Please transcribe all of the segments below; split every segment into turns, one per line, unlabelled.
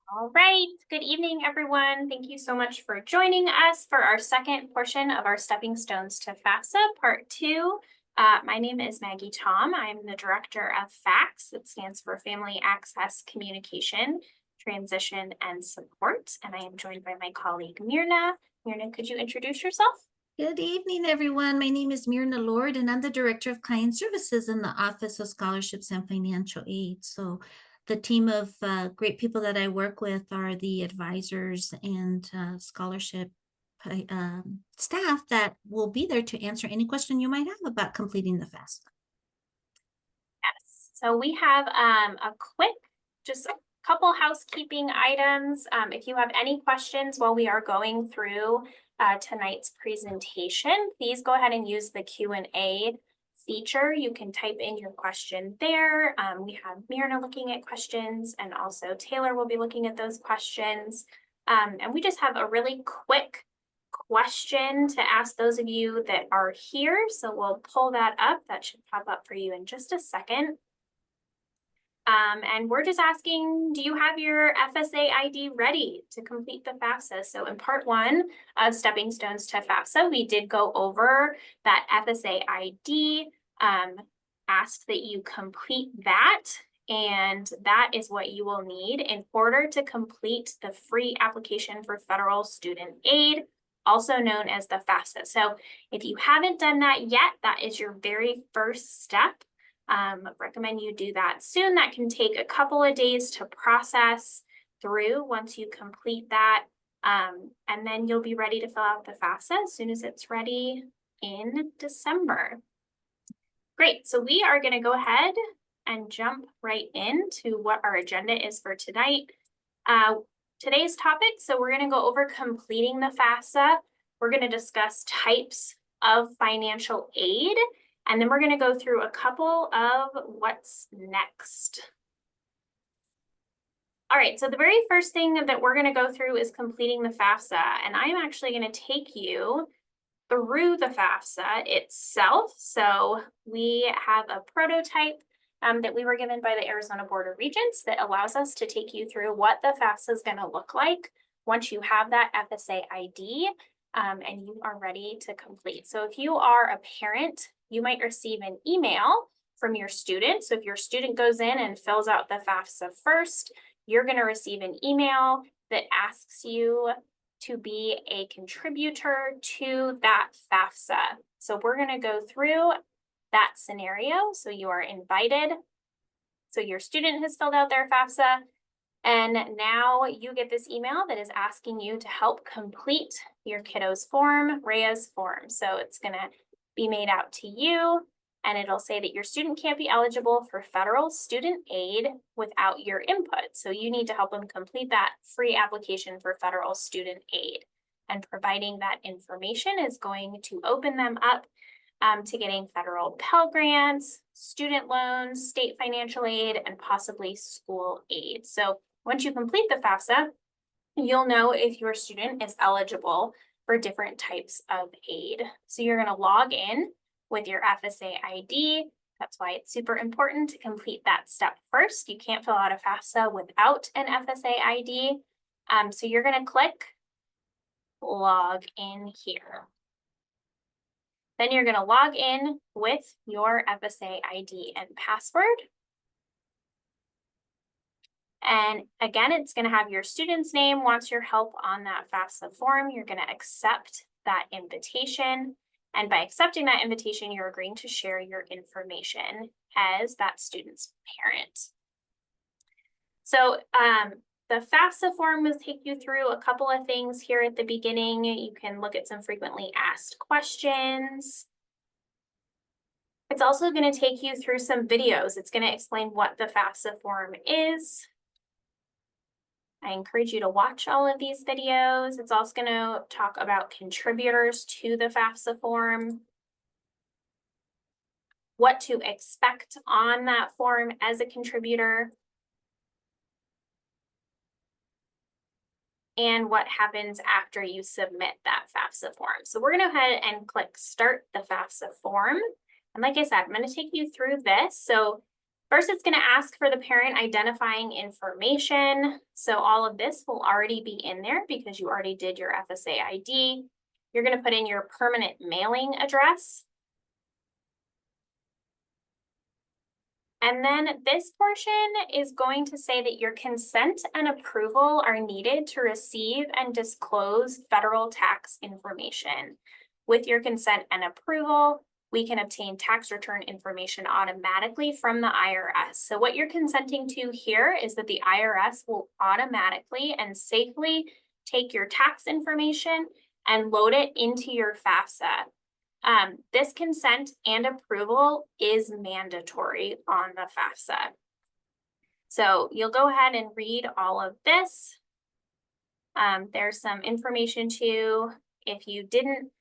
All right. Good evening, everyone. Thank you so much for joining us for our second portion of our Stepping Stones to FAFSA, Part 2. My name is Maggie Tom. I'm the Director of FACS. It stands for Family Access Communication, Transition, and Support. And I am joined by my colleague, Myrna. Myrna, could you introduce yourself?
Good evening, everyone. My name is Myrna Lord, and I'm the Director of Client Services in the Office of Scholarships and Financial Aid. So the team of great people that I work with are the advisors and scholarship staff that will be there to answer any question you might have about completing the FAFSA.
Yes. So we have a quick, just a couple housekeeping items. If you have any questions while we are going through tonight's presentation, please go ahead and use the Q&A feature. You can type in your question there. We have Myrna looking at questions, and also Taylor will be looking at those questions. And we just have a really quick question to ask those of you that are here. So we'll pull that up. That should pop up for you in just a second. And we're just asking, do you have your FSA ID ready to complete the FAFSA? So in part 1 of Stepping Stones to FAFSA, we did go over that FSA ID, asked that you complete that. And that is what you will need in order to complete the free application for federal student aid, also known as the FAFSA. So if you haven't done that yet, that is your very first step. Recommend you do that soon. That can take a couple of days to process through once you complete that. And then you'll be ready to fill out the FAFSA as soon as it's ready in December. Great. So we are going to go ahead and jump right into what our agenda is for tonight. Today's topic, so we're going to go over completing the FAFSA. We're going to discuss types of financial aid, and then we're going to go through a couple of what's next. All right, so the very first thing that we're going to go through is completing the FAFSA, and I'm actually going to take you through the FAFSA itself. So we have a prototype that we were given by the Arizona Board of Regents that allows us to take you through what the FAFSA is going to look like once you have that FSA ID and you are ready to complete. So if you are a parent, you might receive an email from your student. So if your student goes in and fills out the FAFSA first, you're going to receive an email that asks you to be a contributor to that FAFSA. So we're going to go through that scenario. So you are invited. So your student has filled out their FAFSA, and now you get this email that is asking you to help complete your kiddo's form, Rhea's form. So it's going to be made out to you, and it'll say that your student can't be eligible for federal student aid without your input. So you need to help them complete that free application for federal student aid. And providing that information is going to open them up to getting federal Pell Grants, student loans, state financial aid, and possibly school aid. So once you complete the FAFSA, you'll know if your student is eligible for different types of aid. So you're going to log in with your FSA ID. That's why it's super important to complete that step first. You can't fill out a FAFSA without an FSA ID. So you're going to click log in here. Then you're going to log in with your FSA ID and password. And again, it's going to have your student's name. Wants your help on that FAFSA form. You're going to accept that invitation. And by accepting that invitation, you're agreeing to share your information as that student's parent. So the FAFSA form will take you through a couple of things here at the beginning. You can look at some frequently asked questions. It's also going to take you through some videos. It's going to explain what the FAFSA form is. I encourage you to watch all of these videos. It's also going to talk about contributors to the FAFSA form, what to expect on that form as a contributor, and what happens after you submit that FAFSA form. So we're going to go ahead and click Start the FAFSA form. And like I said, I'm going to take you through this. So First, it's going to ask for the parent identifying information. So all of this will already be in there because you already did your FSA ID. You're going to put in your permanent mailing address. And then this portion is going to say that your consent and approval are needed to receive and disclose federal tax information. With your consent and approval, we can obtain tax return information automatically from the IRS. So what you're consenting to here is that the IRS will automatically and safely take your tax information and load it into your FAFSA. This consent and approval is mandatory on the FAFSA. So you'll go ahead and read all of this. There's some information too. If you didn't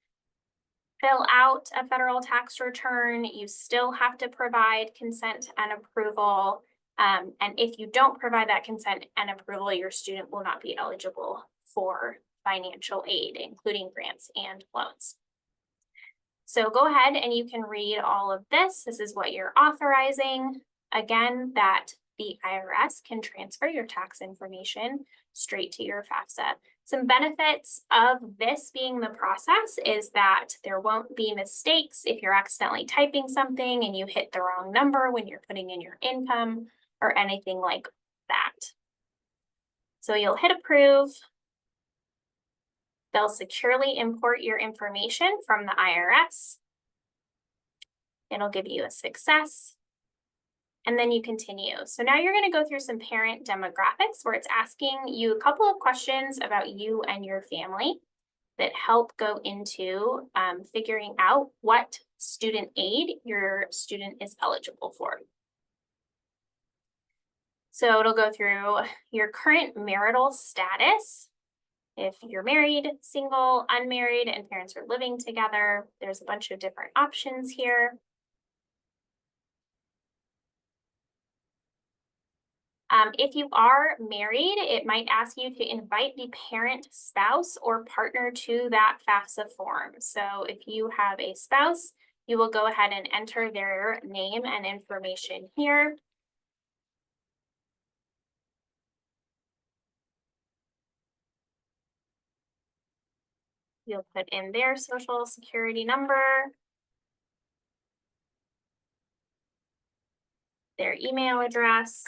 fill out a federal tax return, you still have to provide consent and approval. And if you don't provide that consent and approval, your student will not be eligible for financial aid, including grants and loans. So go ahead and you can read all of this. This is what you're authorizing. Again, that the IRS can transfer your tax information straight to your FAFSA. Some benefits of this being the process is that there won't be mistakes if you're accidentally typing something and you hit the wrong number when you're putting in your income or anything like that. So you'll hit approve. They'll securely import your information from the IRS. It'll give you a success. And then you continue. So now you're going to go through some parent demographics where it's asking you a couple of questions about you and your family that help go into figuring out what student aid your student is eligible for. So it'll go through your current marital status. If you're married, single, unmarried, and parents are living together, there's a bunch of different options here. If you are married, it might ask you to invite the parent, spouse, or partner to that FAFSA form. So if you have a spouse, you will go ahead and enter their name and information here. You'll put in their social security number, their email address,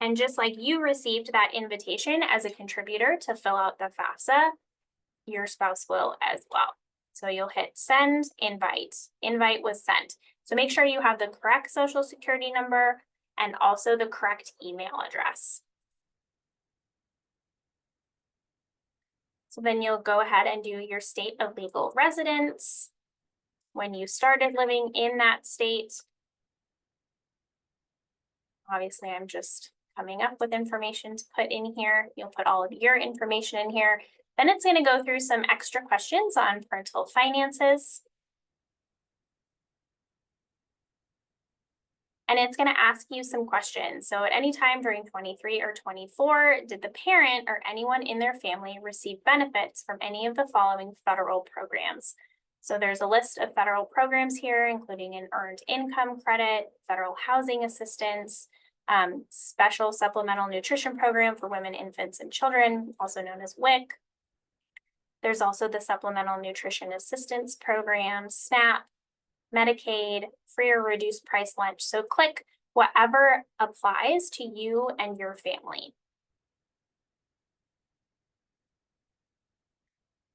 and just like you received that invitation as a contributor to fill out the FAFSA, your spouse will as well. So you'll hit send invite. Invite was sent. So make sure you have the correct social security number and also the correct email address. So then you'll go ahead and do your state of legal residence. When you started living in that state. Obviously, I'm just coming up with information to put in here. You'll put all of your information in here. Then it's going to go through some extra questions on parental finances. And it's going to ask you some questions. So at any time during 23 or 24, did the parent or anyone in their family receive benefits from any of the following federal programs? So there's a list of federal programs here, including an earned income credit, federal housing assistance, special supplemental nutrition program for women, infants, and children, also known as WIC. There's also the Supplemental Nutrition Assistance Program, SNAP, Medicaid, free or reduced price lunch. So click whatever applies to you and your family.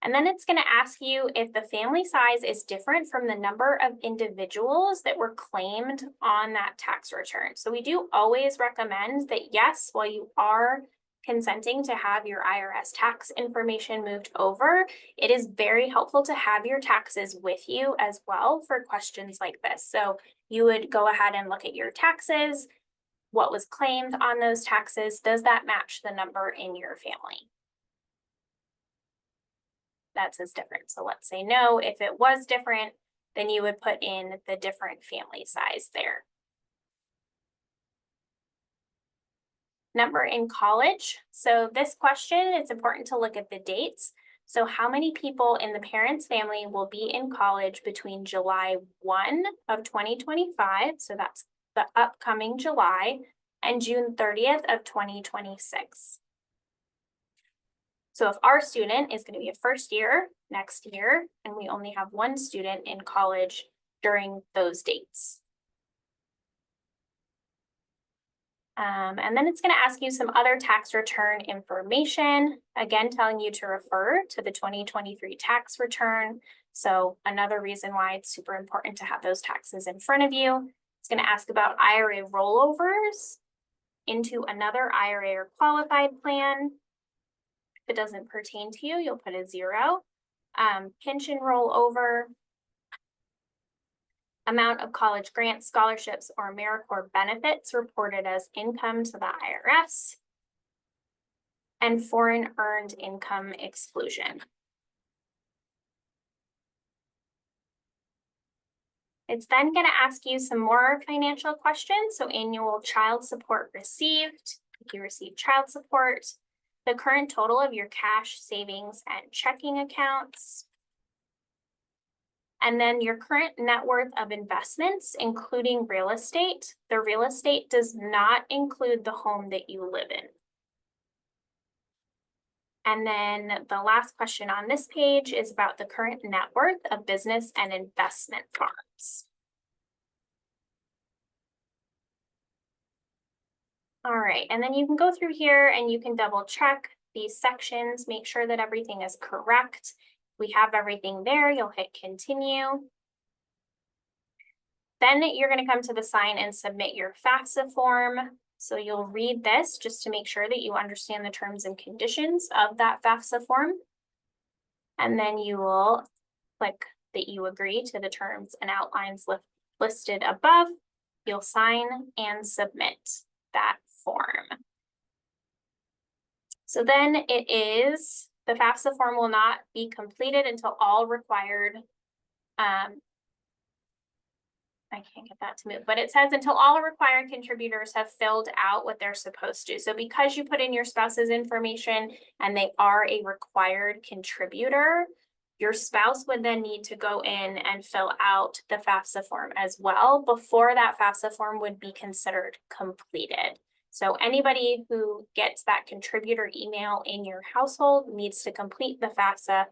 And then it's going to ask you if the family size is different from the number of individuals that were claimed on that tax return. So we do always recommend that, yes, while you are consenting to have your IRS tax information moved over, it is very helpful to have your taxes with you as well for questions like this. So you would go ahead and look at your taxes, what was claimed on those taxes, does that match the number in your family? That says different. So let's say no. If it was different, then you would put in the different family size there. Number in college. So this question, it's important to look at the dates. So how many people in the parent's family will be in college between July 1 of 2025, so that's the upcoming July, and June 30th of 2026? So if our student is going to be a first year next year, and we only have one student in college during those dates. And then it's going to ask you some other tax return information, again, telling you to refer to the 2023 tax return. So another reason why it's super important to have those taxes in front of you. It's going to ask about IRA rollovers into another IRA or qualified plan. If it doesn't pertain to you, you'll put a 0. Pension rollover, amount of college grants, scholarships, or AmeriCorps benefits reported as income to the IRS, and foreign earned income exclusion. It's then going to ask you some more financial questions. So annual child support received, if you receive child support, the current total of your cash, savings, and checking accounts, and then your current net worth of investments, including real estate. The real estate does not include the home that you live in. And then the last question on this page is about the current net worth of business and investment funds. All right, and then you can go through here and you can double check these sections, make sure that everything is correct. If we have everything there, you'll hit continue. Then you're going to come to the sign and submit your FAFSA form. So you'll read this just to make sure that you understand the terms and conditions of that FAFSA form. And then you will click that you agree to the terms and outlines listed above. You'll sign and submit that form. So then the FAFSA form will not be completed until all required, I can't get that to move, but it says until all required contributors have filled out what they're supposed to. So because you put in your spouse's information and they are a required contributor, your spouse would then need to go in and fill out the FAFSA form as well before that FAFSA form would be considered completed. So anybody who gets that contributor email in your household needs to complete the FAFSA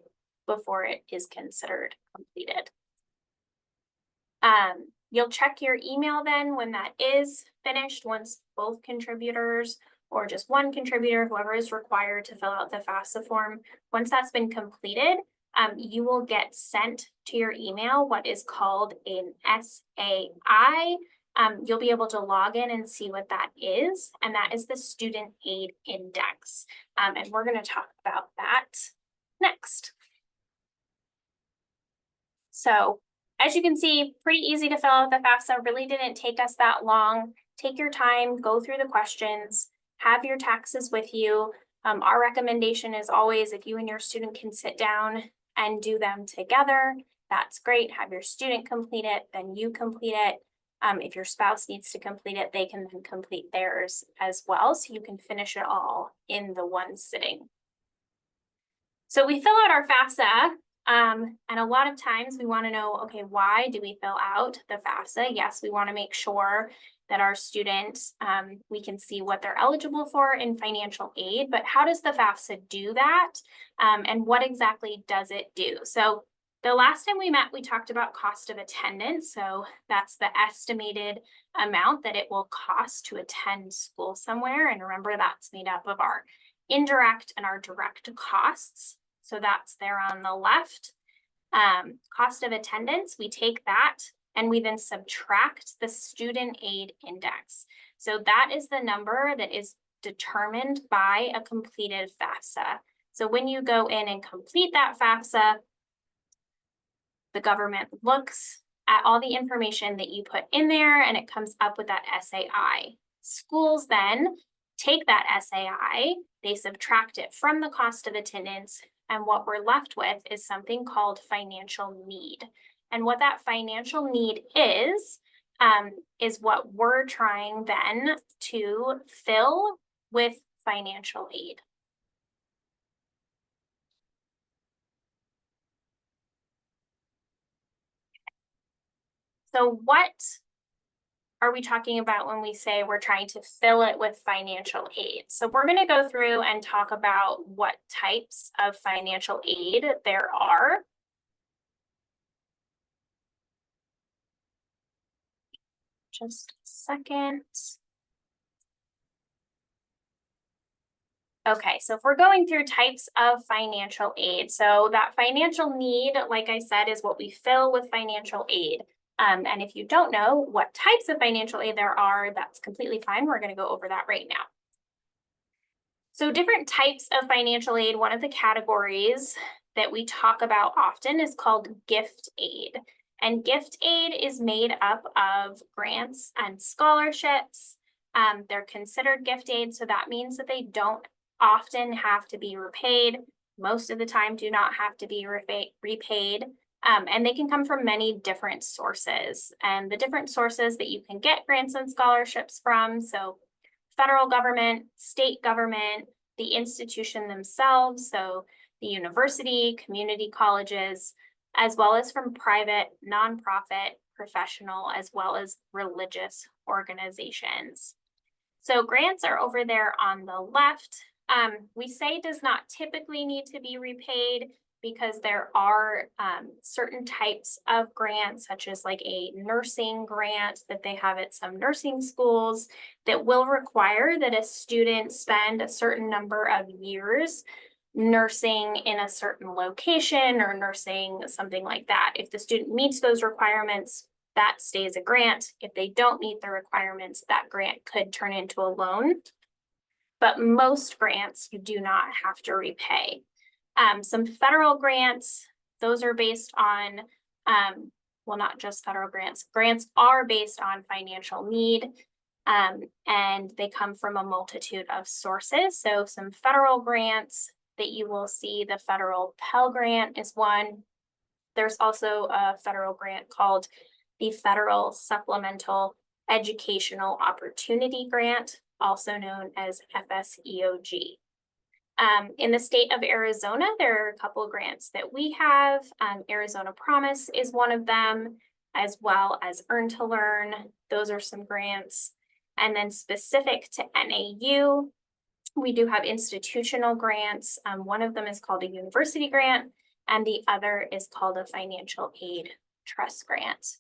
before it is considered completed. You'll check your email then when that is finished, once both contributors or just one contributor, whoever is required to fill out the FAFSA form, once that's been completed, you will get sent to your email what is called an SAI. You'll be able to log in and see what that is, and that is the Student Aid Index. And we're going to talk about that next. So as you can see, pretty easy to fill out the FAFSA, really didn't take us that long. Take your time, go through the questions, have your taxes with you. Our recommendation is always if you and your student can sit down and do them together, that's great. Have your student complete it, then you complete it. If your spouse needs to complete it, they can then complete theirs as well, so you can finish it all in the one sitting. So we fill out our FAFSA. And a lot of times we want to know, okay, why do we fill out the FAFSA? Yes, we want to make sure that our students, we can see what they're eligible for in financial aid, but how does the FAFSA do that? And what exactly does it do? So the last time we met, we talked about cost of attendance. So that's the estimated amount that it will cost to attend school somewhere. And remember, that's made up of our indirect and our direct costs. So that's there on the left. Cost of attendance, we take that and we then subtract the student aid index. So that is the number that is determined by a completed FAFSA. So when you go in and complete that FAFSA, the government looks at all the information that you put in there and it comes up with that SAI. Schools then take that SAI, they subtract it from the cost of attendance, and what we're left with is something called financial need. And what that financial need is what we're trying then to fill with financial aid. So what are we talking about when we say we're trying to fill it with financial aid? So we're going to go through and talk about what types of financial aid there are. Just a second. Okay, so if we're going through types of financial aid, so that financial need, like I said, is what we fill with financial aid. And if you don't know what types of financial aid there are, that's completely fine. We're going to go over that right now. So different types of financial aid, one of the categories that we talk about often is called gift aid. And gift aid is made up of grants and scholarships. They're considered gift aid, so that means that they don't often have to be repaid. Most of the time do not have to be repaid. And they can come from many different sources. And the different sources that you can get grants and scholarships from, so federal government, state government, the institution themselves, so the university, community colleges, as well as from private, nonprofit, professional, as well as religious organizations. So grants are over there on the left. We say does not typically need to be repaid because there are certain types of grants, such as like a nursing grant that they have at some nursing schools that will require that a student spend a certain number of years nursing in a certain location or nursing something like that. If the student meets those requirements, that stays a grant. If they don't meet the requirements, that grant could turn into a loan. But most grants you do not have to repay. Some federal grants, those are based on, well, not just federal grants. Grants are based on financial need, and they come from a multitude of sources. So some federal grants that you will see, the federal Pell Grant is one. There's also a federal grant called the Federal Supplemental Educational Opportunity Grant, also known as FSEOG. In the state of Arizona, there are a couple of grants that we have. Arizona Promise is one of them, as well as Earn to Learn. Those are some grants. And then specific to NAU, we do have institutional grants. One of them is called a university grant, and the other is called a financial aid trust grant.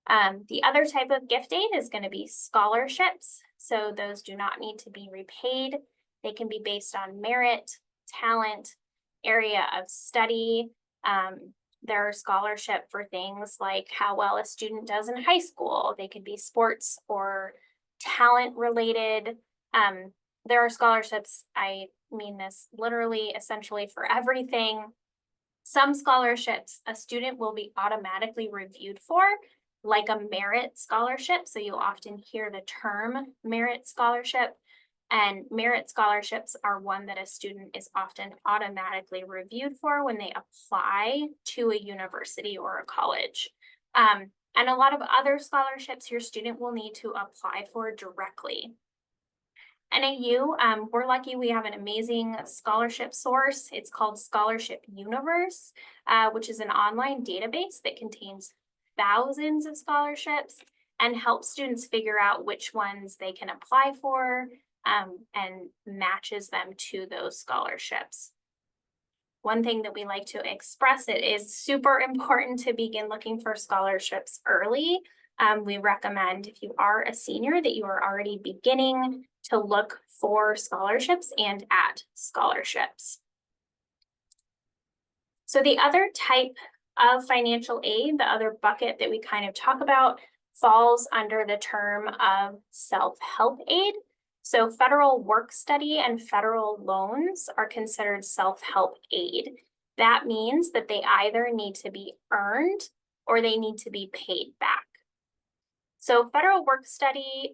The other type of gift aid is going to be scholarships. So those do not need to be repaid. They can be based on merit, talent, area of study. There are scholarship for things like how well a student does in high school. They could be sports or talent related. There are scholarships, I mean this literally, essentially for everything. Some scholarships a student will be automatically reviewed for, like a merit scholarship. So you'll often hear the term merit scholarship. And merit scholarships are one that a student is often automatically reviewed for when they apply to a university or a college. And a lot of other scholarships your student will need to apply for directly. NAU, we're lucky we have an amazing scholarship source. It's called Scholarship Universe, which is an online database that contains thousands of scholarships and helps students figure out which ones they can apply for, and matches them to those scholarships. One thing that we like to express, it is super important to begin looking for scholarships early. We recommend if you are a senior that you are already beginning to look for scholarships and at scholarships. So the other type of financial aid, the other bucket that we kind of talk about, falls under the term of self-help aid. So federal work study and federal loans are considered self-help aid. That means that they either need to be earned or they need to be paid back. So federal work study,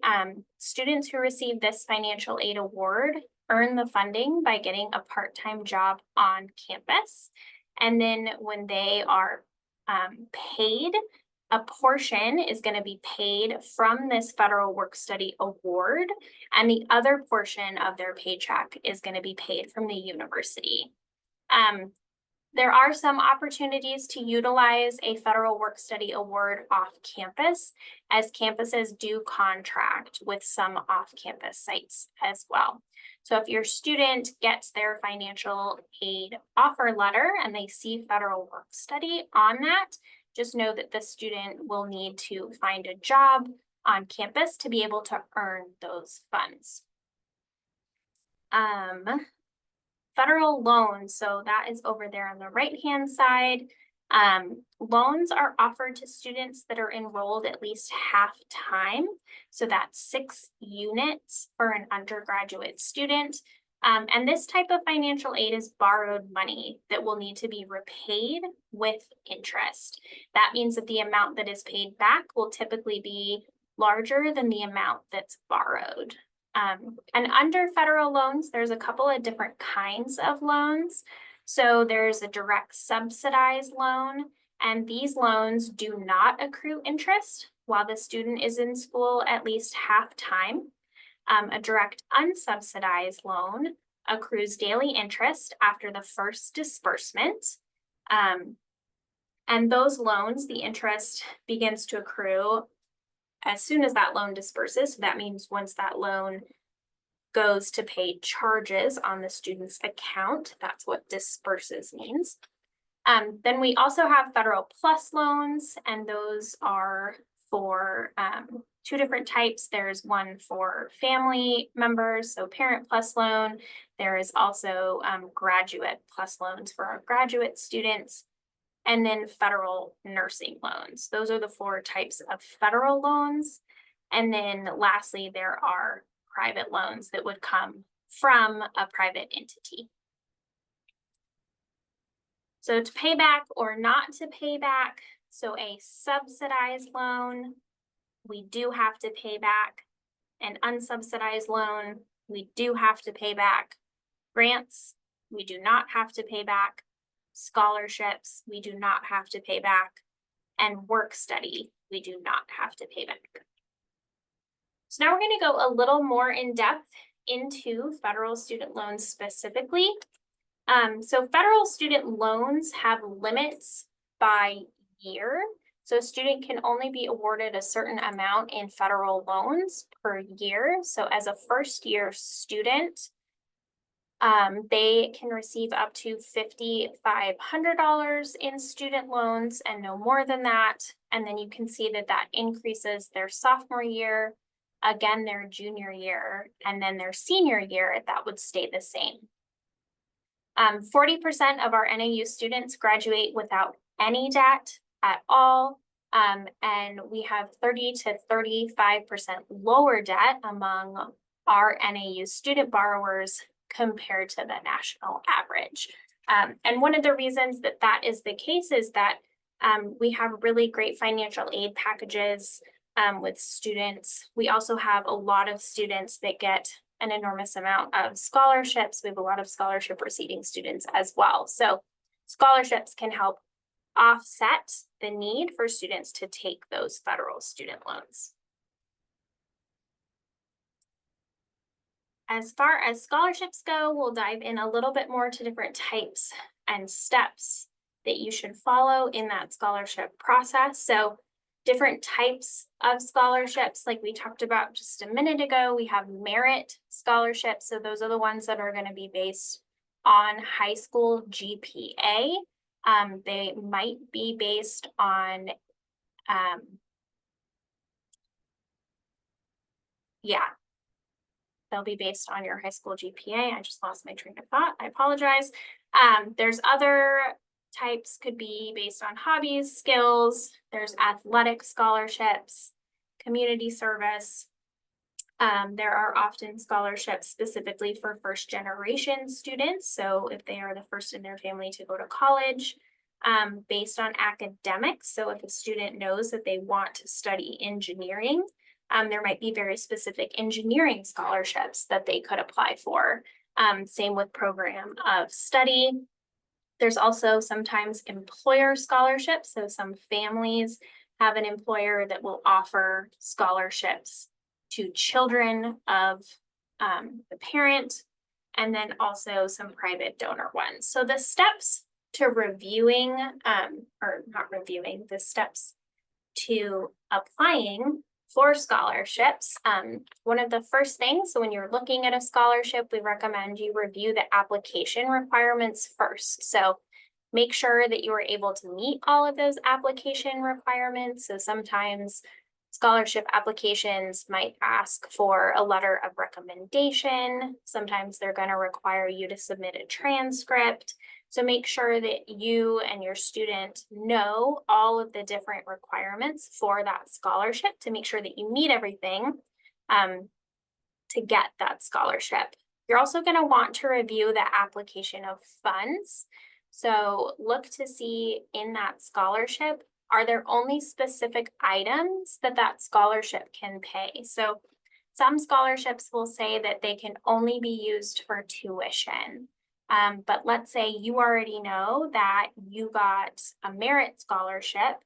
students who receive this financial aid award earn the funding by getting a part-time job on campus. And then when they are paid, a portion is going to be paid from this federal work study award, and the other portion of their paycheck is going to be paid from the university. There are some opportunities to utilize a federal work-study award off campus, as campuses do contract with some off-campus sites as well. So if your student gets their financial aid offer letter and they see federal work-study on that, just know that the student will need to find a job on campus to be able to earn those funds. Federal loans, so that is over there on the right-hand side. Loans are offered to students that are enrolled at least half time. So that's 6 units for an undergraduate student. And this type of financial aid is borrowed money that will need to be repaid with interest. That means that the amount that is paid back will typically be larger than the amount that's borrowed. And under federal loans, there's a couple of different kinds of loans. So there's a direct subsidized loan, and these loans do not accrue interest while the student is in school at least half time. A direct unsubsidized loan accrues daily interest after the first disbursement. And those loans, the interest begins to accrue as soon as that loan disperses. So that means once that loan goes to pay charges on the student's account, that's what disperses means. Then we also have federal plus loans, and those are for 2 different types. There's one for family members, so parent plus loan. There is also graduate plus loans for our graduate students. And then federal nursing loans. Those are the 4 types of federal loans. And then lastly, there are private loans that would come from a private entity. So to pay back or not to pay back, so a subsidized loan, we do have to pay back. An unsubsidized loan, we do have to pay back. Grants, we do not have to pay back. Scholarships, we do not have to pay back, and work study, we do not have to pay back. So now we're going to go a little more in depth into federal student loans specifically. So federal student loans have limits by year. So a student can only be awarded a certain amount in federal loans per year. So as a first year student, they can receive up to $5,500 in student loans and no more than that. And then you can see that that increases their sophomore year, again, their junior year, and then their senior year, that would stay the same. 40% of our NAU students graduate without any debt at all. And we have 30 to 35% lower debt among our NAU student borrowers compared to the national average. And one of the reasons that that is the case is that we have really great financial aid packages with students. We also have a lot of students that get an enormous amount of scholarships. We have a lot of scholarship receiving students as well. So scholarships can help offset the need for students to take those federal student loans. As far as scholarships go, we'll dive in a little bit more to different types and steps that you should follow in that scholarship process. So different types of scholarships, like we talked about just a minute ago, we have merit scholarships. So those are the ones that are going to be based on high school GPA. They might be based on, they'll be based on your high school GPA. I just lost my train of thought. I apologize. There's other types, could be based on hobbies, skills. There's athletic scholarships, community service. There are often scholarships specifically for first generation students. So if they are the first in their family to go to college, based on academics. So if a student knows that they want to study engineering, there might be very specific engineering scholarships that they could apply for. Same with program of study. There's also sometimes employer scholarships. So some families have an employer that will offer scholarships to children of the parent, and then also some private donor ones. So the steps to reviewing, or not reviewing, the steps to applying for scholarships, one of the first things, so when you're looking at a scholarship, we recommend you review the application requirements first. So make sure that you are able to meet all of those application requirements. So sometimes scholarship applications might ask for a letter of recommendation. Sometimes they're going to require you to submit a transcript. So make sure that you and your student know all of the different requirements for that scholarship to make sure that you meet everything to get that scholarship. You're also going to want to review the application of funds. So look to see in that scholarship, are there only specific items that that scholarship can pay? So some scholarships will say that they can only be used for tuition. But let's say you already know that you got a merit scholarship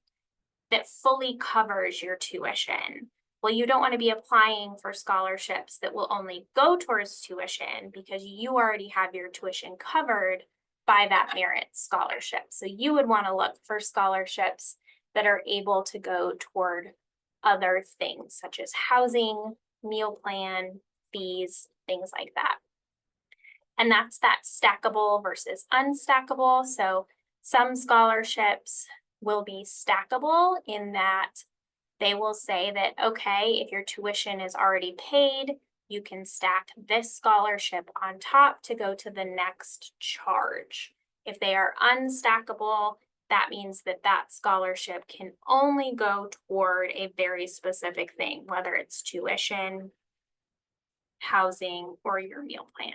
that fully covers your tuition. Well, you don't want to be applying for scholarships that will only go towards tuition because you already have your tuition covered by that merit scholarship. So you would want to look for scholarships that are able to go toward other things such as housing, meal plan, fees, things like that. And that's that stackable versus unstackable. So some scholarships will be stackable in that they will say that, okay, if your tuition is already paid, you can stack this scholarship on top to go to the next charge. If they are unstackable, that means that that scholarship can only go toward a very specific thing, whether it's tuition, housing, or your meal plan.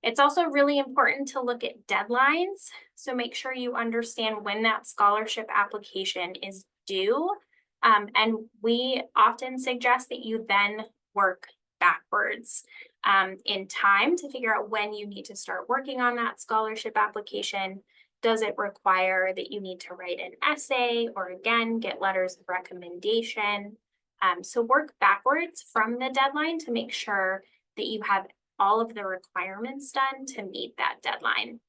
It's also really important to look at deadlines. So make sure you understand when that scholarship application is due. And we often suggest that you then work backwards in time to figure out when you need to start working on that scholarship application. Does it require that you need to write an essay or again, get letters of recommendation? So work backwards from the deadline to make sure that you have all of the requirements done to meet that deadline.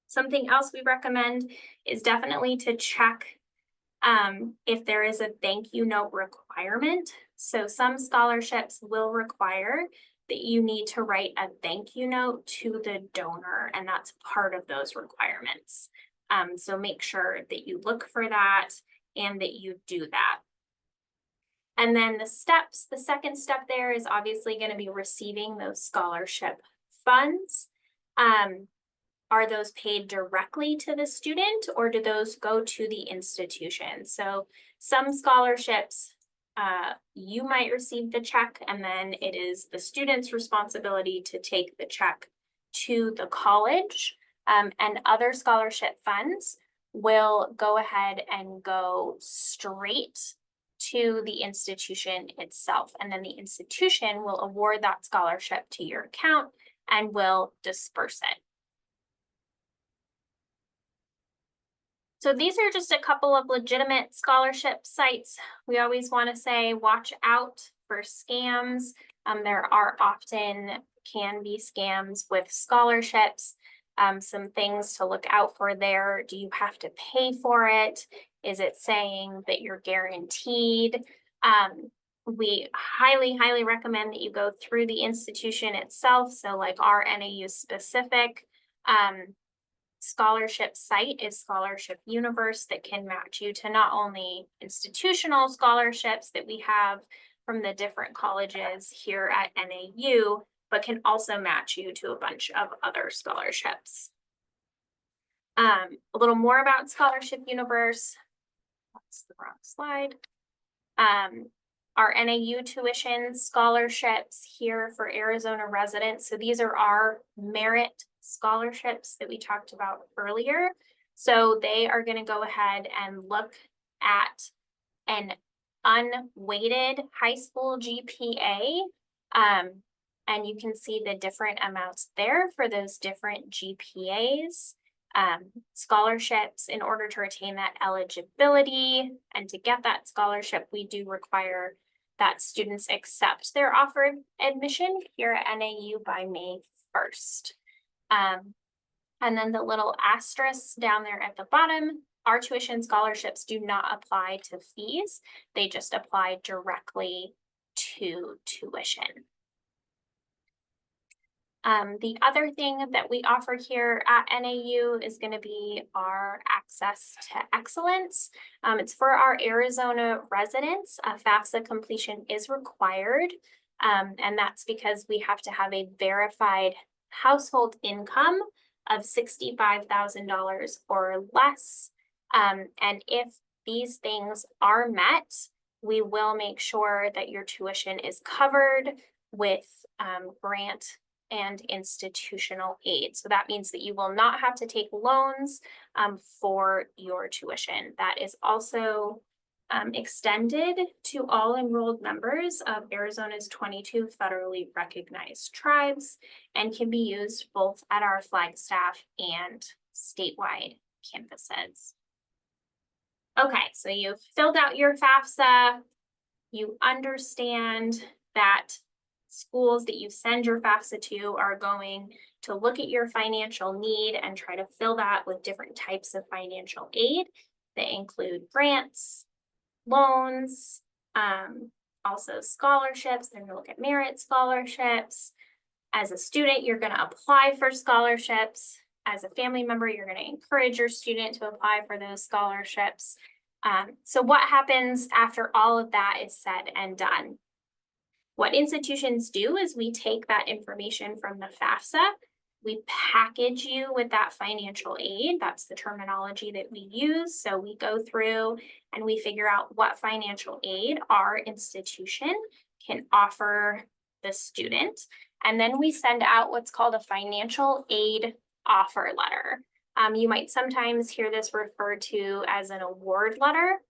Something else we recommend is definitely to check if there is a thank you note requirement. So some scholarships will require that you need to write a thank you note to the donor, and that's part of those requirements. So make sure that you look for that and that you do that. And then the steps, the second step there is obviously going to be receiving those scholarship funds. Are those paid directly to the student or do those go to the institution? So some scholarships, you might receive the check and then it is the student's responsibility to take the check to the college. And other scholarship funds will go ahead and go straight to the institution itself. And then the institution will award that scholarship to your account and will disperse it. So these are just a couple of legitimate scholarship sites. We always want to say, watch out for scams. There are often can be scams with scholarships. Some things to look out for there. Do you have to pay for it? Is it saying that you're guaranteed? We highly, highly recommend that you go through the institution itself. So like our NAU specific scholarship site is Scholarship Universe that can match you to not only institutional scholarships that we have from the different colleges here at NAU, but can also match you to a bunch of other scholarships. A little more about Scholarship Universe. That's the wrong slide. Our NAU tuition scholarships here for Arizona residents. So these are our merit scholarships that we talked about earlier. So they are going to go ahead and look at an unweighted high school GPA. And you can see the different amounts there for those different GPAs. Scholarships, in order to retain that eligibility and to get that scholarship, we do require that students accept their offered admission here at NAU by May 1st. And then the little asterisk down there at the bottom, our tuition scholarships do not apply to fees. They just apply directly to tuition. The other thing that we offer here at NAU is going to be our access to excellence. It's for our Arizona residents. FAFSA completion is required, and that's because we have to have a verified household income of $65,000 or less. And if these things are met, we will make sure that your tuition is covered with grant and institutional aid. So that means that you will not have to take loans for your tuition. That is also extended to all enrolled members of Arizona's 22 federally recognized tribes and can be used both at our Flagstaff and statewide campuses. Okay, so you've filled out your FAFSA. You understand that schools that you send your FAFSA to are going to look at your financial need and try to fill that with different types of financial aid that include grants, loans, also scholarships. They're going to look at merit scholarships. As a student, you're going to apply for scholarships. As a family member, you're going to encourage your student to apply for those scholarships. So what happens after all of that is said and done? What institutions do is we take that information from the FAFSA, we package you with that financial aid. That's the terminology that we use. So we go through and we figure out what financial aid our institution can offer the student. And then we send out what's called a financial aid offer letter. You might sometimes hear this referred to as an award letter.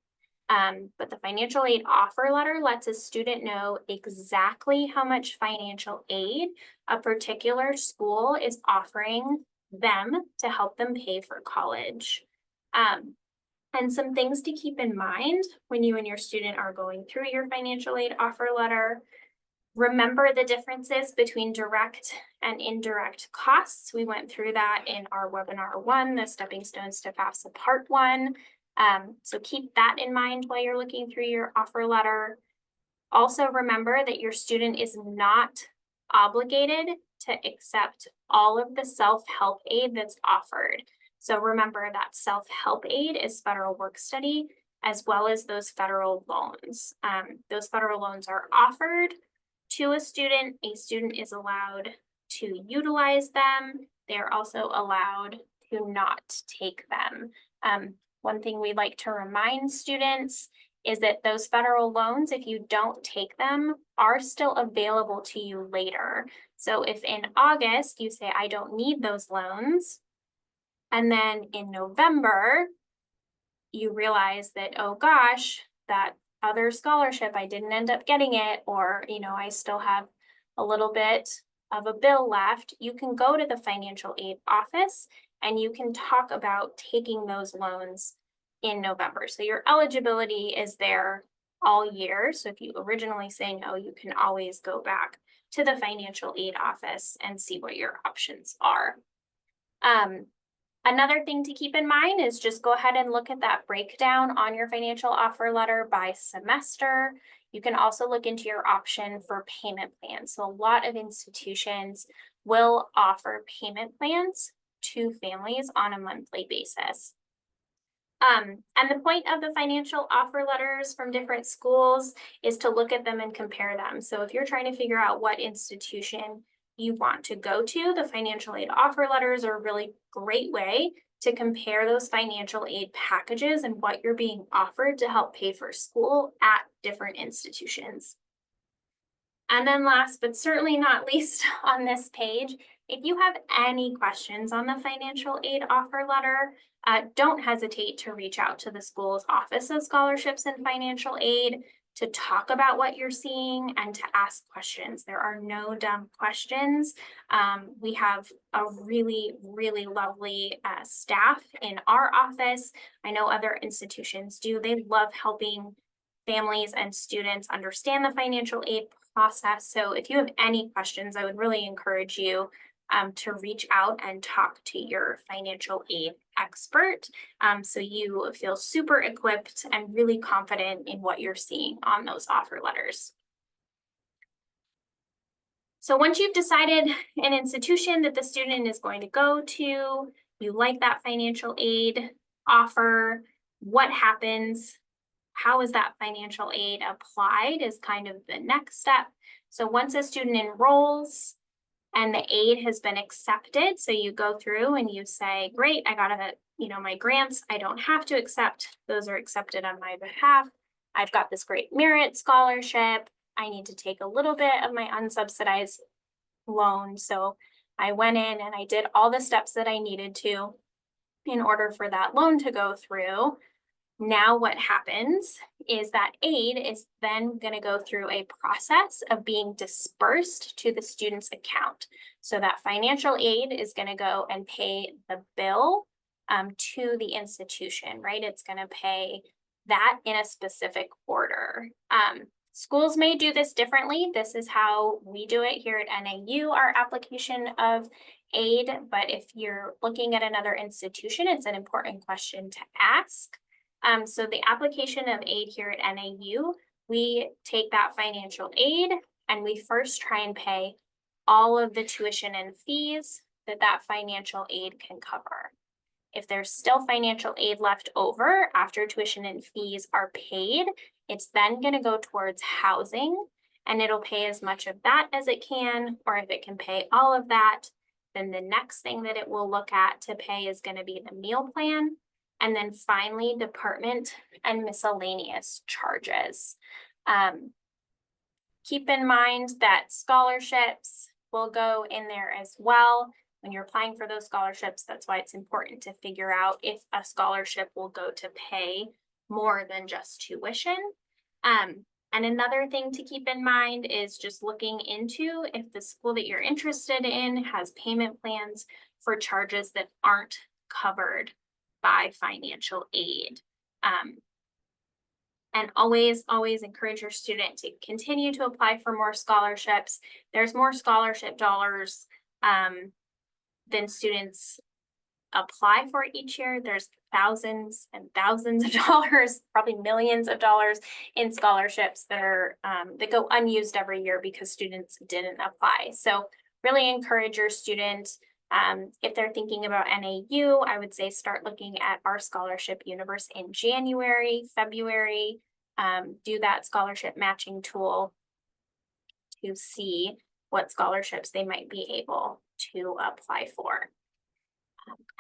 But the financial aid offer letter lets a student know exactly how much financial aid a particular school is offering them to help them pay for college. And some things to keep in mind when you and your student are going through your financial aid offer letter. Remember the differences between direct and indirect costs. We went through that in our webinar 1, the Stepping Stones to FAFSA Part 1. So keep that in mind while you're looking through your offer letter. Also remember that your student is not obligated to accept all of the self-help aid that's offered. So remember that self-help aid is federal work study as well as those federal loans. Those federal loans are offered to a student. A student is allowed to utilize them. They're also allowed to not take them. One thing we like to remind students is that those federal loans, if you don't take them, are still available to you later. So if in August you say, I don't need those loans, and then in November, you realize that, oh gosh, that other scholarship, I didn't end up getting it, or, I still have a little bit of a bill left, you can go to the financial aid office and you can talk about taking those loans in November. So your eligibility is there all year. So if you originally say no, you can always go back to the financial aid office and see what your options are. Another thing to keep in mind is just go ahead and look at that breakdown on your financial offer letter by semester. You can also look into your option for payment plans. So a lot of institutions will offer payment plans to families on a monthly basis. And the point of the financial offer letters from different schools is to look at them and compare them. So if you're trying to figure out what institution you want to go to, the financial aid offer letters are a really great way to compare those financial aid packages and what you're being offered to help pay for school at different institutions. And then last, but certainly not least on this page, if you have any questions on the financial aid offer letter, don't hesitate to reach out to the school's Office of Scholarships and Financial Aid to talk about what you're seeing and to ask questions. There are no dumb questions. We have a really, really lovely staff in our office. I know other institutions do. They love helping families and students understand the financial aid process. So if you have any questions, I would really encourage you to reach out and talk to your financial aid expert, so you feel super equipped and really confident in what you're seeing on those offer letters. So once you've decided an institution that the student is going to go to, you like that financial aid offer, what happens? How is that financial aid applied is kind of the next step. So once a student enrolls and the aid has been accepted, so you go through and you say, great, I got my grants, I don't have to accept, those are accepted on my behalf. I've got this great merit scholarship. I need to take a little bit of my unsubsidized loan. So I went in and I did all the steps that I needed to in order for that loan to go through. Now what happens is that aid is then going to go through a process of being dispersed to the student's account. So that financial aid is going to go and pay the bill to the institution, right? It's going to pay that in a specific order. Schools may do this differently. This is how we do it here at NAU, our application of aid. But if you're looking at another institution, it's an important question to ask. So the application of aid here at NAU, we take that financial aid and we first try and pay all of the tuition and fees that financial aid can cover. If there's still financial aid left over after tuition and fees are paid, it's then going to go towards housing, and it'll pay as much of that as it can, or if it can pay all of that, then the next thing that it will look at to pay is going to be the meal plan. And then finally, department and miscellaneous charges. Keep in mind that scholarships will go in there as well. When you're applying for those scholarships, that's why it's important to figure out if a scholarship will go to pay more than just tuition. And another thing to keep in mind is just looking into if the school that you're interested in has payment plans for charges that aren't covered by financial aid. And always encourage your student to continue to apply for more scholarships. There's more scholarship dollars than students apply for each year. There's thousands and thousands of dollars, probably millions of dollars in scholarships that are that go unused every year because students didn't apply. So really encourage your student. If they're thinking about NAU, I would say start looking at our scholarship universe in January, February, do that scholarship matching tool to see what scholarships they might be able to apply for.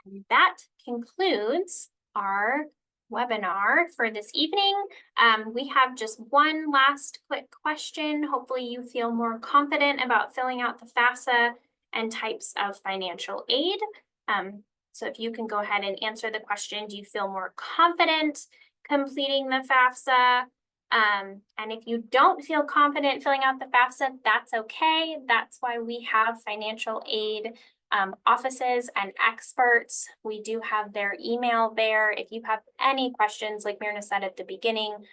And that concludes our webinar for this evening. We have just one last quick question. Hopefully you feel more confident about filling out the FAFSA and types of financial aid. So if you can go ahead and answer the question, do you feel more confident completing the FAFSA? And if you don't feel confident filling out the FAFSA, that's okay. That's why we have financial aid offices and experts. We do have their email there. If you have any questions, like Myrna said at the beginning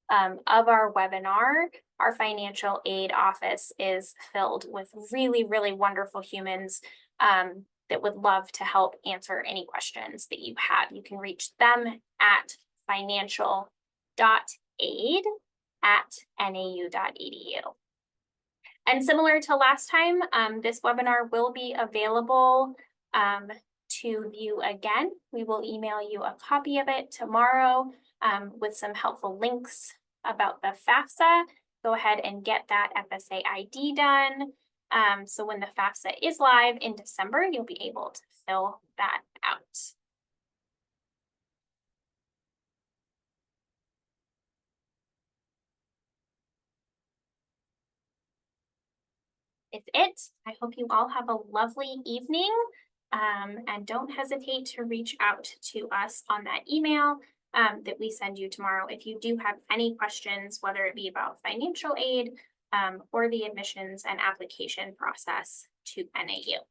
of our webinar, our financial aid office is filled with really, really wonderful humans that would love to help answer any questions that you have. You can reach them at financial.aid@nau.edu. And similar to last time, this webinar will be available to view again. We will email you a copy of it tomorrow with some helpful links about the FAFSA. Go ahead and get that FSA ID done. So when the FAFSA is live in December, you'll be able to fill that out. It's it. I hope you all have a lovely evening, and don't hesitate to reach out to us on that email that we send you tomorrow if you do have any questions, whether it be about financial aid or the admissions and application process to NAU.